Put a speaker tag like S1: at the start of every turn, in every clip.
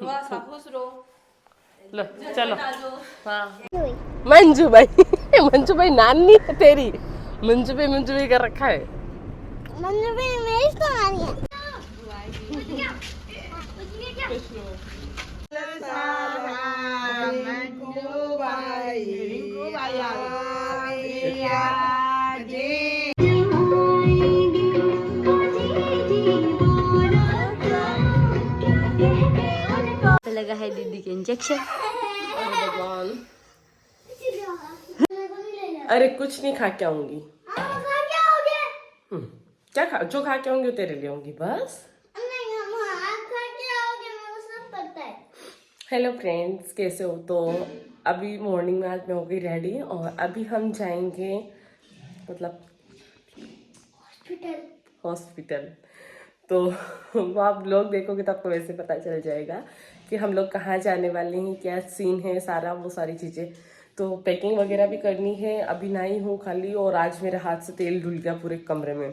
S1: लो चलो। हाँ मंजू भाई मंजू भाई नानी है तेरी। मंजू भाई कर रखा है।
S2: मंजू भाई मेरी कहानी है। लगा है दीदी के इंजेक्शन।
S1: अरे कुछ नहीं खा के आऊंगी। क्या खा जो खा के आऊंगी वो तेरे लिए आऊंगी बस। हेलो फ्रेंड्स, कैसे हो? तो अभी मॉर्निंग में आज मैं हो गई रेडी और अभी हम जाएंगे मतलब हॉस्पिटल। तो वो आप लोग देखोगे तो आपको वैसे पता चल जाएगा कि हम लोग कहाँ जाने वाले हैं, क्या सीन है, सारा वो सारी चीज़ें। तो पैकिंग वगैरह भी करनी है। अभी नहाई हूँ खाली और आज मेरे हाथ से तेल धुल गया पूरे कमरे में,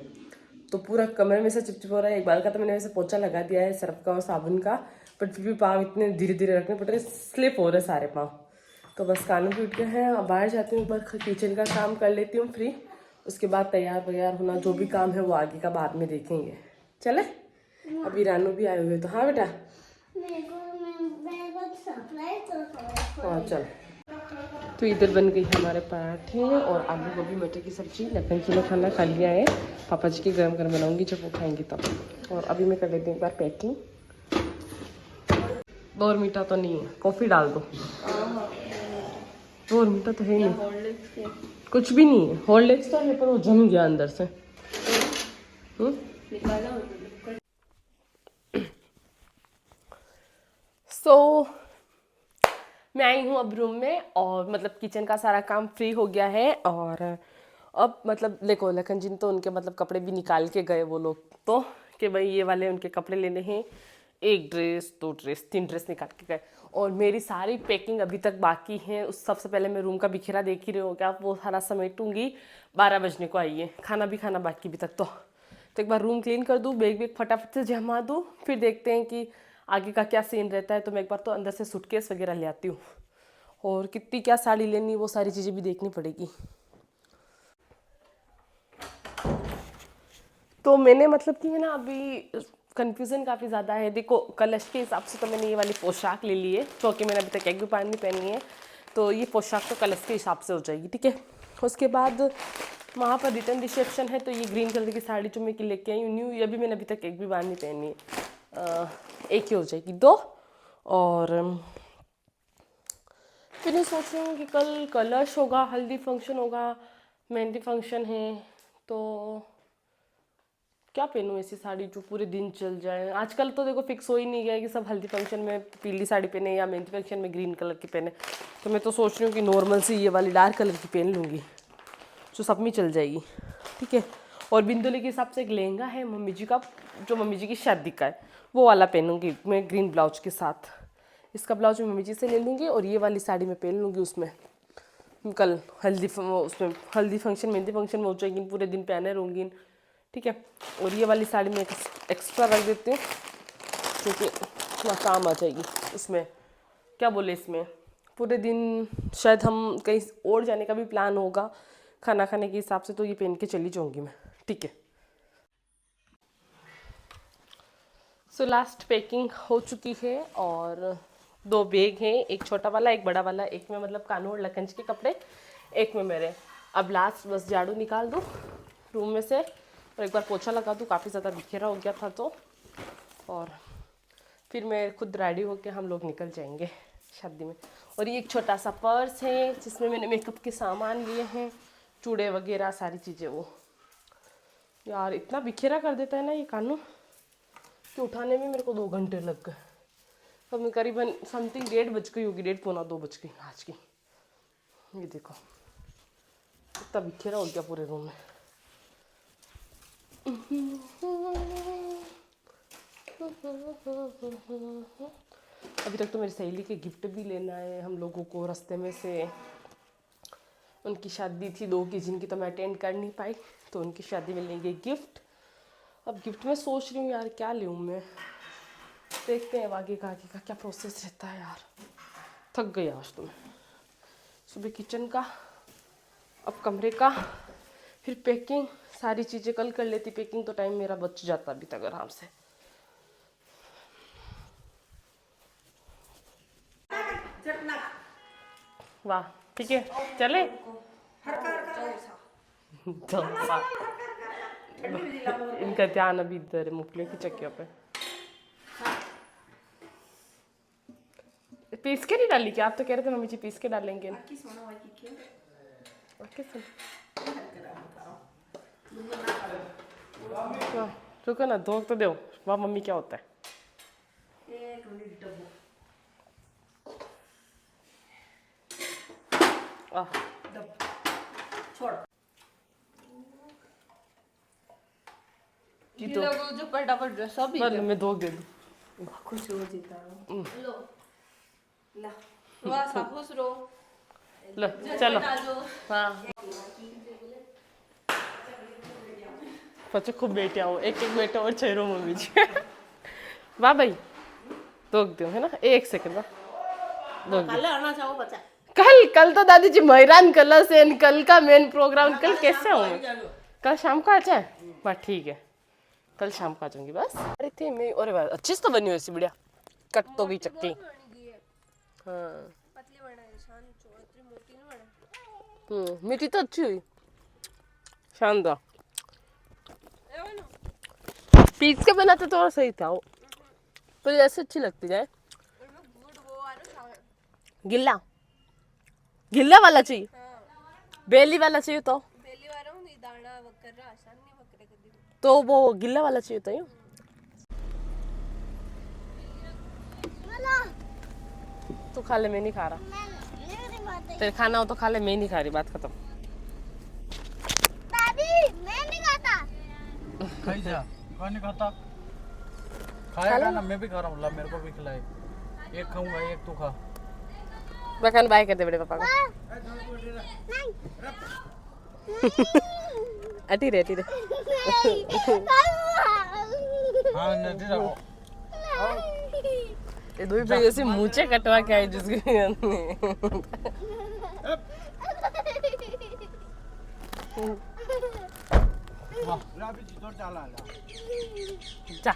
S1: तो पूरा कमरे में से चिपचिप हो रहा है। एक बार का तो मैंने वैसे पोछा लगा दिया है सर्फ का और साबुन का, बट फिर भी पाँव इतने धीरे धीरे रखने पड़ रहे, स्लिप हो रहे सारे पाँव। तो बस कानों भी उठ गए हैं। अब बाहर जाती हूँ, ऊपर किचन का काम कर लेती हूँ फ्री, उसके बाद तैयार वैयार होना, जो भी काम है वो आगे का बाद में देखेंगे। चले अभी रानू भी आए हुए तो। हाँ बेटा हाँ चल। तो इधर बन गई हमारे पराठे और आलू गोभी मटर की सब्जी। लखन जी ने खाना खा लिया है, पापा जी की गरम गरम बनाऊंगी जब वो खाएंगे तब। और अभी मैं कर लेती हूँ एक बार पैकिंग। और मीठा तो नहीं है, कॉफ़ी डाल दो। और मीठा तो है नहीं, कुछ भी नहीं है। हॉर्लिक्स तो है पर वो जम गया अंदर से। सो मैं आई हूँ अब रूम में और मतलब किचन का सारा काम फ्री हो गया है। और अब मतलब देखो लखन जी तो उनके मतलब कपड़े भी निकाल के गए वो लोग, तो कि भाई ये वाले उनके कपड़े लेने हैं। 1 ड्रेस 2 ड्रेस 3 ड्रेस निकाल के गए और मेरी सारी पैकिंग अभी तक बाकी है। उस सबसे पहले मैं रूम का बिखेरा देख ही रहे हो क्या, वो सारा समेटूंगी। 12 बजने को आई है, खाना भी खाना बाकी अभी तक। तो एक बार रूम क्लीन कर दूँ, बैग बैग फटाफट से जमा दूँ, फिर देखते हैं कि आगे का क्या सीन रहता है। तो मैं एक बार तो अंदर से सूटकेस वगैरह ले आती हूँ और कितनी क्या साड़ी लेनी वो सारी चीज़ें भी देखनी पड़ेगी। तो मैंने मतलब कि ना अभी कन्फ्यूज़न काफ़ी ज़्यादा है। देखो कलश के हिसाब से तो मैंने ये वाली पोशाक ले ली है, क्योंकि मैंने अभी तक एक भी नहीं पहनी है। तो ये पोशाक तो कलश के हिसाब से हो जाएगी, ठीक है। उसके बाद वहाँ पर रिटर्न रिसेप्शन है, तो ये ग्रीन कलर की साड़ी जो मैं लेके आई हूँ न्यू, ये भी मैंने अभी तक एक भी बार नहीं पहनी है। एक ही हो जाएगी 2। और फिर मैं सोच रही हूँ कि कल कलश होगा, हल्दी फंक्शन होगा, मेहंदी फंक्शन है, तो क्या पहनूँ ऐसी साड़ी जो पूरे दिन चल जाए। आजकल तो देखो फिक्स हो ही नहीं गया कि सब हल्दी फंक्शन में पीली साड़ी पहने या मेहंदी फंक्शन में ग्रीन कलर की पहने। तो मैं तो सोच रही हूँ कि नॉर्मल सी ये वाली डार्क कलर की पहन लूँगी जो सब में चल जाएगी, ठीक है। और बिंदुले के हिसाब से एक लहंगा है मम्मी जी का, जो मम्मी जी की शादी का है, वो वाला पहनूंगी मैं ग्रीन ब्लाउज के साथ। इसका ब्लाउज मैं मम्मी जी से ले लूँगी और ये वाली साड़ी मैं पहन लूँगी उसमें। कल उसमें हल्दी फंक्शन मेहंदी फंक्शन में हो जाएगी, पूरे दिन पहने रहूँगी, ठीक है। और ये वाली साड़ी मैं एक्स्ट्रा रख देती हूँ क्योंकि थोड़ा काम आ जाएगी इसमें। क्या बोले, इसमें पूरे दिन शायद हम कहीं और जाने का भी प्लान होगा खाना खाने के हिसाब से, तो ये पहन के चली जाऊँगी मैं, ठीक है। सो लास्ट पैकिंग हो चुकी है और 2 बैग हैं, एक छोटा वाला एक बड़ा वाला। एक में मतलब कानू और लखनज के कपड़े, एक में मेरे। अब लास्ट बस झाड़ू निकाल दूँ रूम में से और एक बार पोछा लगा दूँ, काफ़ी ज़्यादा बिखेरा हो गया था तो। और फिर मैं खुद रेडी होकर हम लोग निकल जाएंगे शादी में। और ये एक छोटा सा पर्स है जिसमें मैंने मेकअप के सामान लिए हैं, चूड़े वगैरह सारी चीज़ें। वो यार इतना बिखेरा कर देता है ना ये कानू कि उठाने में मेरे को 2 घंटे लग गए। तो मैं करीबन समथिंग 1:30 बज गई होगी, 1:30 पौना 2 बज गई आज की। ये देखो इतना बिखेरा हो गया पूरे रूम में। अभी तक तो मेरी सहेली के गिफ्ट भी लेना है हम लोगों को रास्ते में से। उनकी शादी थी 2 की, जिनकी तो मैं अटेंड कर नहीं पाई, तो उनकी शादी में लेंगे गिफ्ट। अब गिफ्ट में सोच रही हूँ यार क्या लूँ मैं। देखते हैं अब आगे का क्या प्रोसेस रहता है यार। थक गई आज तो मैं। सुबह किचन का, अब कमरे का, फिर पैकिंग, सारी चीज़ें कल कर लेती पैकिंग तो टाइम मेरा बच जाता अभी तक आराम से। वाह ठीक है चले। डोसा। इनका ध्यान अभी इधर है मूंगफली की चक्कियों पे। पीस के नहीं डाली क्या? आप तो कह रहे थे मम्मी जी पीस के डालेंगे। रुको ना, धो तो दो। वाह मम्मी क्या होता है? छोड़
S3: तो जो फटाफट सब
S1: मैं धो दे दूँ।
S3: खुश हो जीता लो ला वाह सा खुश रहो।
S1: लो चलो। हाँ बच्चे खूब बेटे आओ, एक एक बेटा और चेहरो मम्मी जी। वाह भाई दो दो है ना, एक सेकंड दो।
S3: कल आना चाहो बच्चा।
S1: कल तो दादी जी मैरान कल से कल का मेन प्रोग्राम कल कैसे आऊँ? कल शाम को आ जाए? बस ठीक है कल शाम को आ जाऊंगी बस। अरे थे मैं, अरे वाह अच्छी तो बनी हुई ऐसी बढ़िया। कट तो गई चक्की। हाँ मीठी तो अच्छी हुई, शानदार। पीस के बनाते तो और सही था वो, पर ऐसे अच्छी लगती है। गिल्ला गिल्ला वाला चाहिए? बेली वाला चाहिए तो वो गिल्ला वाला चाहिए था यूँ। तू खा ले, मैं नहीं खा रहा। तेरे खाना हो तो खा ले, मैं नहीं खा रही, बात खत्म।
S2: दादी मैं नहीं खाता।
S4: खाई जा, कौन नहीं खाता? खाएगा ना, मैं भी खा रहा हूँ। ला मेरे को भी खिलाए। एक खाऊंगा, एक तू खा।
S1: बखान बाय कर दे बड़े पापा को। अटी रे
S4: हाँ नहीं रखो।
S1: ये दो भाई ऐसे मुंचे कटवा के आए जिसके
S4: वाह अभी चित्तौड़ चला ला।
S1: जा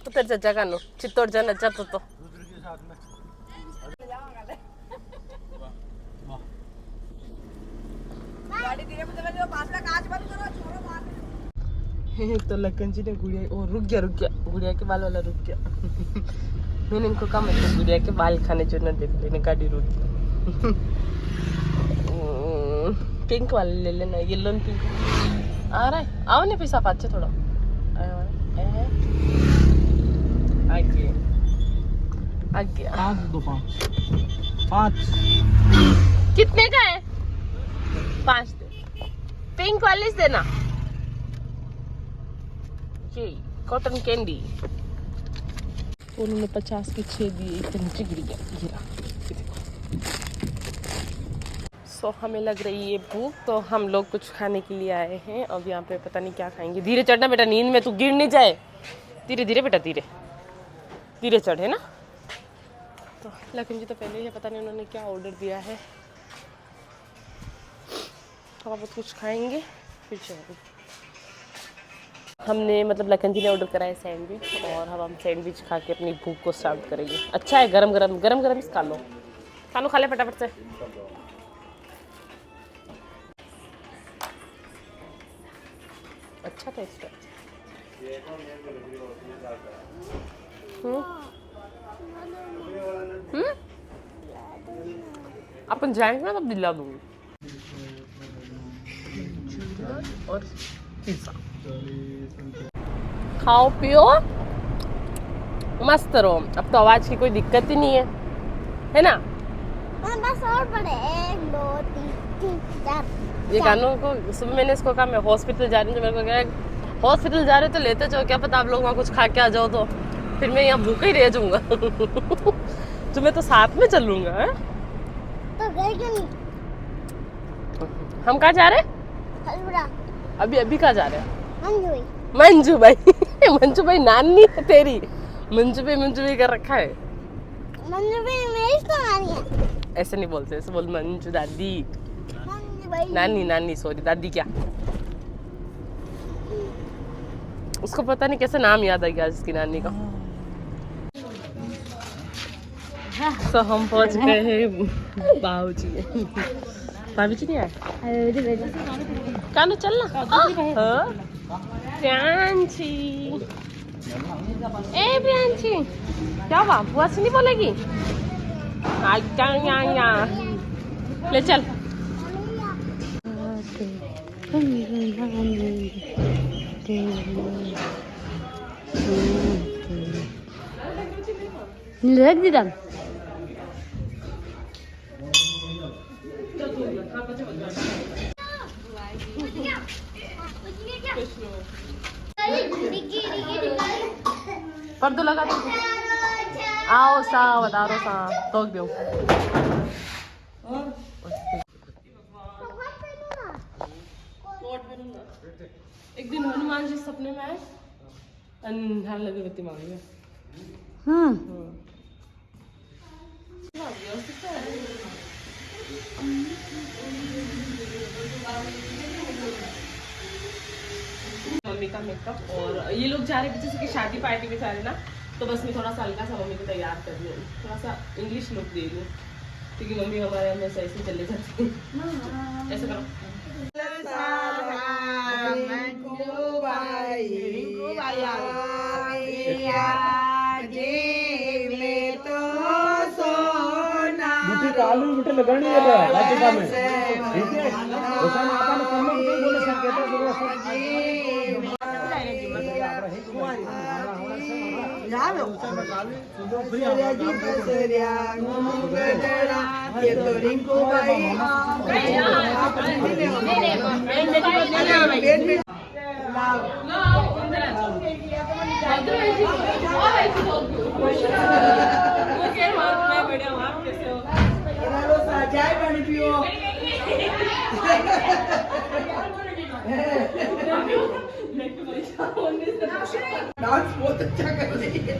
S1: उतर जा, जगह नो चित्तौड़ जाना चाहता तो
S4: रुद्र के साथ में।
S3: गाड़ी धीरे से चला, पास का कांच बंद करो, छोड़ो बाहर।
S1: तो लखन जी ने गुड़िया, ओ रुक गया गुड़िया के बाल वाला रुक गया। मैंने इनको कहा मतलब गुड़िया के बाल खाने जो न देख लेने, गाड़ी रुक गई। पिंक वाले ले लेना, येलो एंड पिंक आ रहा है। आओ नहीं पैसा पाँच थोड़ा आगे आगे।
S4: 5 दो 5
S1: कितने का है? 5 दे। पिंक वाले से देना। ये कॉटन कैंडी उन्होंने 50 के 6 दिए, इतने नीचे गिर गया। ये रहा, ये देखो। सो हमें लग रही है भूख, तो हम लोग कुछ खाने के लिए आए हैं। अब यहाँ पे पता नहीं क्या खाएंगे। धीरे चढ़ना बेटा, नींद में तू गिर नहीं जाए। धीरे धीरे बेटा, धीरे धीरे चढ़े ना। तो लखन जी तो पहले ही है, पता नहीं उन्होंने क्या ऑर्डर दिया है। थोड़ा बहुत कुछ खाएंगे फिर चलेंगे। हमने मतलब लखन जी ने ऑर्डर करा है सैंडविच, और अब हम सैंडविच खा के अपनी भूख को स्टार्ट करेंगे। अच्छा है, गरम गरम गरम गरम खा लो, खा ले फटाफट से। अच्छा टेस्ट है। अपन जाएंगे ना तब दिला दूंगी। और पिज्जा खाओ पियो मस्त रहो। अब तो आवाज की कोई दिक्कत ही नहीं है ना?
S2: बस और बड़े 1 2 3 4।
S1: ये कानों को सुबह मैंने इसको कहा मैं हॉस्पिटल जा रही हूँ, मेरे को क्या हॉस्पिटल जा रहे हो तो लेते जाओ, क्या पता आप लोग वहाँ कुछ खा के आ जाओ तो फिर मैं यहाँ भूखा ही रह जाऊंगा। तो मैं तो साथ में चलूंगा।
S2: तो गए क्यों नहीं?
S1: हम कहाँ जा रहे हैं?
S2: हलवा
S1: अभी कहाँ जा रहे हैं?
S2: मंजू भाई
S1: मंजू भाई नानी है तेरी, मंजू भी कर रखा है।
S2: मंजू भी मेरी तो नानी है।
S1: ऐसे नहीं बोलते, ऐसे बोल मंजू दादी।
S2: मंजू भाई
S1: नानी सॉरी, दादी क्या। उसको पता नहीं कैसे नाम याद आ गया इसकी नानी का। तो हम पहुंच गए हैं बाबूजी। बाबूजी नहीं आए, कानू चलना। प्रियांशी, ए प्रियांशी क्या हुआ, बुआ से नहीं बोलेगी? ले चल।
S2: रख दी दम।
S1: पर्दो लगा दो। आओ सावध, आरो सा तो दो। एक दिन हनुमान जी सपने में आए, अंधार लगे बत्ती मांगे। मम्मी का मेकअप, और ये लोग जा रहे पीछे से कि शादी पार्टी में जा रहे ना, तो बस मैं थोड़ा सा हल्का सा मम्मी को तैयार कर रही हूँ, थोड़ा सा इंग्लिश लुक दे रही हूँ, क्योंकि मम्मी हमारे हमेशा ऐसे चले जाते हैं। ऐसे करो।
S4: आलू बेटे लगानी है वाटिका में, ठीक है? ऐसा ना आता ना कम में बोले सब कहते हैं
S3: चाय पानी पियो। डांस बहुत अच्छा कर रही है।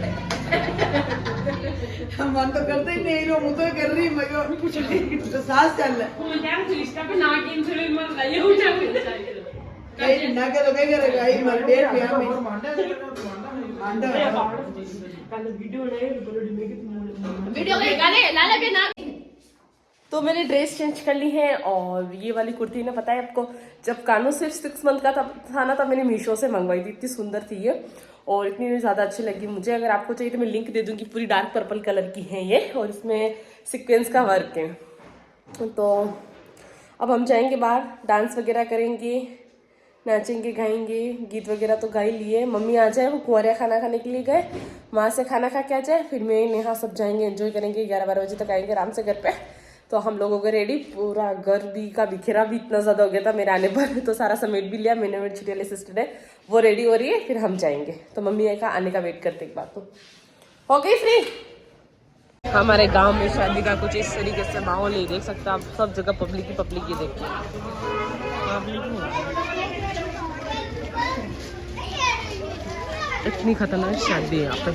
S3: मन तो करते ही नहीं, रो मुझे कर रही मैं कुछ नहीं तो सांस चल रहा है ना करो क्या करेगा ये मर डेट पे हमें मांडा
S1: वीडियो लाला के ना। तो मैंने ड्रेस चेंज कर ली है, और ये वाली कुर्ती ना, पता है आपको, जब कानू सिर्फ 6 मंथ का था ना, तब मैंने मीशो से मंगवाई थी। इतनी सुंदर थी ये, और इतनी ज़्यादा अच्छी लगी मुझे। अगर आपको चाहिए तो मैं लिंक दे दूंगी। पूरी डार्क पर्पल कलर की है ये, और इसमें सीक्वेंस का वर्क है। तो अब हम जाएंगे बाहर, डांस वगैरह करेंगे, नाचेंगे गाएंगे। गीत वगैरह तो गा ही लिए। मम्मी आ जाए, वो कुंवरिया खाना खाने के लिए गए, वहाँ से खाना खा के आ जाए, फिर मैं नेहा सब जाएंगे, एंजॉय करेंगे। 11-12 बजे तक आएंगे आराम से घर पे। तो हम लोगों को रेडी, पूरा घर भी का बिखेरा भी इतना ज़्यादा हो गया था मेरे आने पर, तो सारा समेट भी लिया मैंने। मेरी छोटी वाली सिस्टर है, वो रेडी हो रही है, फिर हम जाएंगे। तो मम्मी का आने का वेट करते एक बार तो हो गई फ्री। हमारे गांव में शादी का कुछ इस तरीके से माहौल ही देख सकते आप, सब जगह पब्लिक ही देखिए। इतनी खतरनाक शादी है यहाँ पे।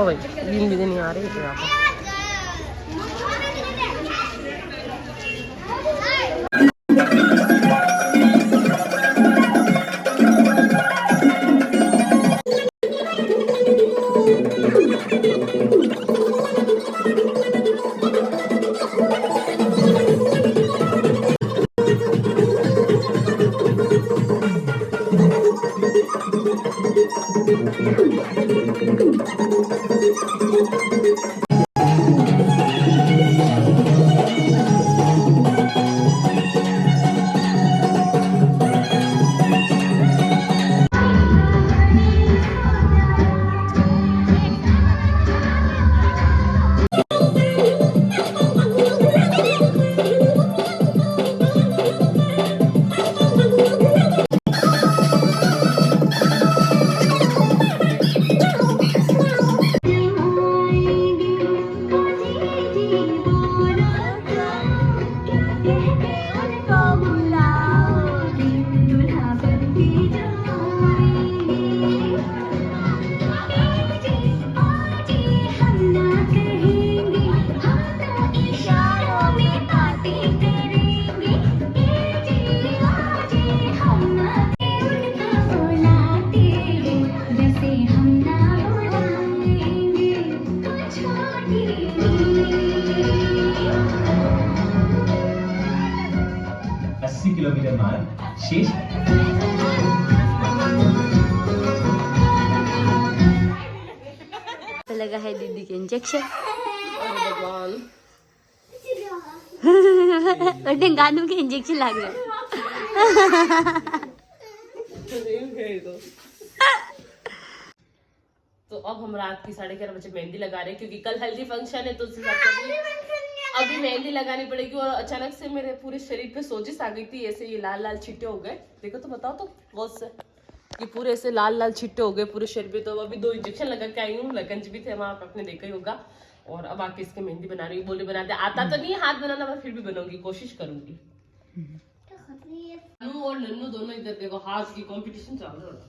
S1: ओ भाई दिन भी नहीं आ रही है यहाँ पे।
S5: किलोमीटर मार्ग शेष
S6: लगा है दीदी के इंजेक्शन
S1: भगवान
S6: और गानों के इंजेक्शन लग रहे
S1: तो अब हम रात की 11:30 बजे मेहंदी लगा रहे हैं क्योंकि कल हल्दी फंक्शन है तो उस हिसाब से अभी मेहंदी लगानी पड़ेगी। और अचानक से मेरे पूरे शरीर पे सोजिश आ गई थी, ऐसे ये लाल लाल छिट्टे हो गए। देखो तो बताओ तो गौर से, ये पूरे ऐसे लाल लाल छिट्टे हो गए पूरे शरीर पे। तो अभी 2 इंजेक्शन लगा के आई हूँ, लगन भी थे वहाँ पे, आपने देखा ही होगा। और अब आके इसके मेहंदी बना रही हूँ। बोले बनाते आता तो नहीं हाथ बनाना, मैं फिर भी बनाऊंगी, कोशिश करूंगी। नन्नू और नन्नू दोनों इधर देखो, हाथ की कंपटीशन चल रहा है।